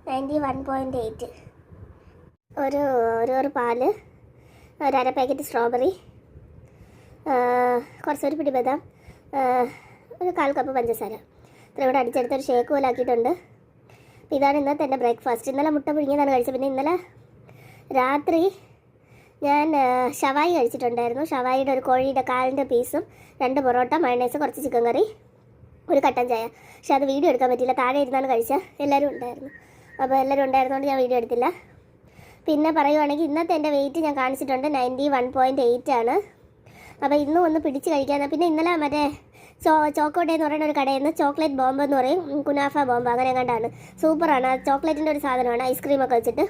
91.8. ഒരു പാല്, ഒരു അര പാക്കറ്റ് സ്ട്രോബെറി, കുറച്ചൊരു പിടി ബദാം, ഒരു 1/4 കപ്പ് പഞ്ചസാര. ഇത്ര കൂടെ അടിച്ചെടുത്തൊരു ഷേക്ക് പോലെ ആക്കിയിട്ടുണ്ട്. അപ്പോൾ ഇതാണ് ഇന്നത്തെ എൻ്റെ ബ്രേക്ക്ഫാസ്റ്റ്. ഇന്നലെ മുട്ട പുഴുങ്ങിയതാണ് കഴിച്ചത്. പിന്നെ ഇന്നലെ രാത്രി ഞാൻ ഷവായി കഴിച്ചിട്ടുണ്ടായിരുന്നു. ഷവായിയുടെ ഒരു കോഴിയുടെ കാലിൻ്റെ പീസും 2 പൊറോട്ട, മയണൈസ്, കുറച്ച് ചിക്കൻ കറി, ഒരു കട്ടൻ ചായ. പക്ഷെ അത് വീഡിയോ എടുക്കാൻ പറ്റിയില്ല, താഴെ ഇരുന്നാണ് കഴിച്ചത്. എല്ലാവരും ഉണ്ടായിരുന്നു. അപ്പോൾ എല്ലാവരും ഉണ്ടായിരുന്നുകൊണ്ട് ഞാൻ വീഡിയോ എടുത്തില്ല. പിന്നെ പറയുവാണെങ്കിൽ ഇന്നത്തെ എൻ്റെ വെയിറ്റ് ഞാൻ കാണിച്ചിട്ടുണ്ട്, 91.8 ആണ്. അപ്പോൾ ഇന്നും ഒന്ന് പിടിച്ച് കഴിക്കാൻ. പിന്നെ ഇന്നലെ മറ്റേ ചോക്കോഡേ എന്ന് പറയുന്ന ഒരു കടയിൽ നിന്ന് ചോക്ലേറ്റ് ബോംബ് എന്ന് പറയും, കുനാഫ ബോംബ് അങ്ങനെ കണ്ടാണ്. സൂപ്പറാണ്. ചോക്ലേറ്റിൻ്റെ ഒരു സാധനമാണ്, ഐസ്ക്രീമൊക്കെ വെച്ചിട്ട്.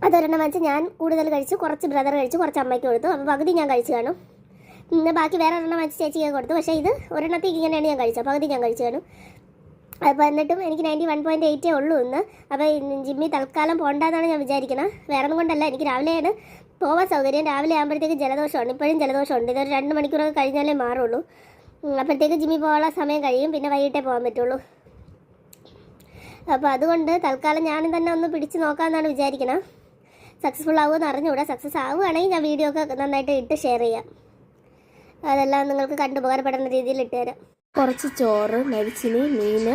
അതൊരെണ്ണം വെച്ച് ഞാൻ കൂടുതൽ കഴിച്ചു, കുറച്ച് ബ്രദർ കഴിച്ചു, കുറച്ച് അമ്മയ്ക്ക് കൊടുത്തു. അപ്പോൾ പകുതി ഞാൻ കഴിച്ചു കാണും. പിന്നെ ബാക്കി വേറെ ഒരെണ്ണം വെച്ച് ചേച്ചിക്ക് കൊടുത്തു. പക്ഷേ ഇത് ഒരെണ്ണത്തേക്ക് ഇങ്ങനെയാണ് ഞാൻ കഴിച്ചത്, പകുതി ഞാൻ കഴിച്ചു കാണും. അപ്പോൾ എന്നിട്ടും എനിക്ക് 91.8 ഉള്ളൂ ഇന്ന്. അപ്പോൾ ജിമ്മിൽ തൽക്കാലം പോകണ്ടെന്നാണ് ഞാൻ വിചാരിക്കുന്നത്. വേറെ ഒന്നും കൊണ്ടല്ല, എനിക്ക് രാവിലെയാണ് പോകാൻ സൗകര്യം. രാവിലെ ആകുമ്പോഴത്തേക്ക് ജലദോഷമാണ്, ഇപ്പോഴും ജലദോഷമുണ്ട്. ഇതൊരു 2 മണിക്കൂറൊക്കെ കഴിഞ്ഞാലേ മാറുള്ളൂ. അപ്പോഴത്തേക്ക് ജിമ്മിൽ പോകാനുള്ള സമയം കഴിയും, പിന്നെ വൈകിട്ടേ പോകാൻ പറ്റുള്ളൂ. അപ്പോൾ അതുകൊണ്ട് തൽക്കാലം ഞാനും തന്നെ ഒന്ന് പിടിച്ച് നോക്കാമെന്നാണ് വിചാരിക്കുന്നത്. സക്സസ്ഫുൾ ആവുമെന്ന് അറിഞ്ഞുകൂടാ. സക്സസ് ആവുകയാണെങ്കിൽ ഞാൻ വീഡിയോ ഒക്കെ നന്നായിട്ട് ഇട്ട് ഷെയർ ചെയ്യാം. അതെല്ലാം നിങ്ങൾക്ക് കണ്ടുപകാരപ്പെടുന്ന രീതിയിൽ ഇട്ട് തരാം. കുറച്ച് ചോറ്, മരിച്ചിനി, മീൻ,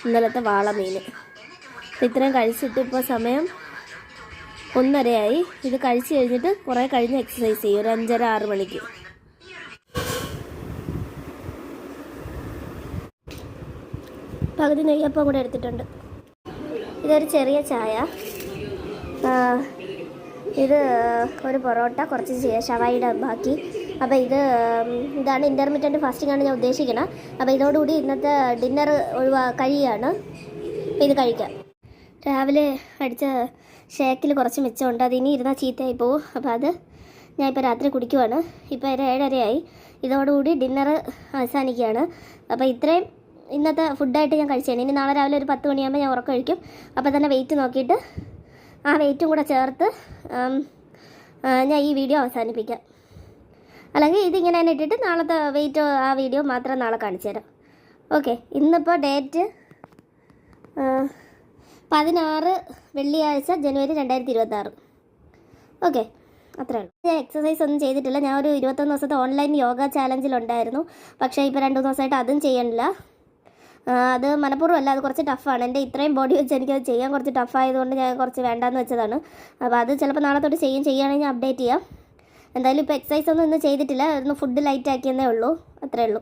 ഇന്നലത്തെ വാള മീൻ. ഇത്രയും കഴിച്ചിട്ട് ഇപ്പോൾ സമയം 1:30 ഇത് കഴിച്ച് കഴിഞ്ഞിട്ട് കുറേ കഴിഞ്ഞ് എക്സസൈസ് ചെയ്യും, ഒരു 5:30-6 മണിക്ക്. പകുതി നെയ്യപ്പം കൂടെ എടുത്തിട്ടുണ്ട്. ഇതൊരു ചെറിയ ചായ, ഇത് ഒരു പൊറോട്ട, കുറച്ച് ഷവായിയുടെ ബാക്കി. അപ്പോൾ ഇതാണ് ഇൻ്റർമീഡിയറ്റ് ഫാസ്റ്റിംഗ് ആണ് ഞാൻ ഉദ്ദേശിക്കുന്നത്. അപ്പോൾ ഇതോടുകൂടി ഇന്നത്തെ ഡിന്നർ കഴിയുകയാണ്. ഇത് കഴിക്കാം. രാവിലെ അടിച്ച ഷേക്കിൽ കുറച്ച് മിച്ചമുണ്ട്, അത് ഇനി ഇരുന്നാൽ ചീത്തയായി പോവും. അപ്പോൾ അത് ഞാൻ ഇപ്പോൾ രാത്രി കുടിക്കുവാണ്. ഇപ്പോൾ 7:30 ഇതോടുകൂടി ഡിന്നർ അവസാനിക്കുകയാണ്. അപ്പോൾ ഇത്രയും ഇന്നത്തെ ഫുഡായിട്ട് ഞാൻ കഴിച്ചതാണ്. ഇനി നാളെ രാവിലെ ഒരു 10 മണിയാകുമ്പോൾ ഞാൻ ഉറക്കം കഴിക്കും. അപ്പോൾ തന്നെ വെയിറ്റ് നോക്കിയിട്ട് ആ വെയിറ്റും കൂടെ ചേർത്ത് ഞാൻ ഈ വീഡിയോ അവസാനിപ്പിക്കാം. അല്ലെങ്കിൽ ഇതിങ്ങനെ തന്നെ ഇട്ടിട്ട് നാളത്തെ വെയിറ്റ് ആ വീഡിയോ മാത്രം നാളെ കാണിച്ചു തരാം. ഓക്കെ, ഇന്നിപ്പോൾ ഡേറ്റ് 16 വെള്ളിയാഴ്ച ജനുവരി 2026. ഓക്കെ, അത്രേ ഉള്ളൂ. ഞാൻ എക്സസൈസ് ഒന്നും ചെയ്തിട്ടില്ല. ഞാൻ ഒരു 21 ദിവസത്തെ ഓൺലൈൻ യോഗ ചാലഞ്ചിലുണ്ടായിരുന്നു. പക്ഷേ ഇപ്പോൾ 2 ദിവസമായിട്ട് അതും ചെയ്യണില്ല. അത് മനഃപൂർവ്വമല്ല, അത് കുറച്ച് ടഫാണ്. എൻ്റെ ഇത്രയും ബോഡി വെച്ച് എനിക്കത് ചെയ്യാൻ കുറച്ച് ടഫായതുകൊണ്ട് ഞാൻ കുറച്ച് വേണ്ടാന്ന് വെച്ചതാണ്. അപ്പോൾ അത് ചിലപ്പോൾ നാളെ തൊട്ട് ചെയ്യുകയാണെങ്കിൽ ഞാൻ അപ്ഡേറ്റ് ചെയ്യാം. എന്തായാലും ഇപ്പോൾ എക്സസൈസ് ഒന്നും ഇന്ന് ചെയ്തിട്ടില്ല, ഒന്ന് ഫുഡ് ലൈറ്റ് ആക്കിയെന്നേ ഉള്ളൂ. അത്രേ ഉള്ളൂ.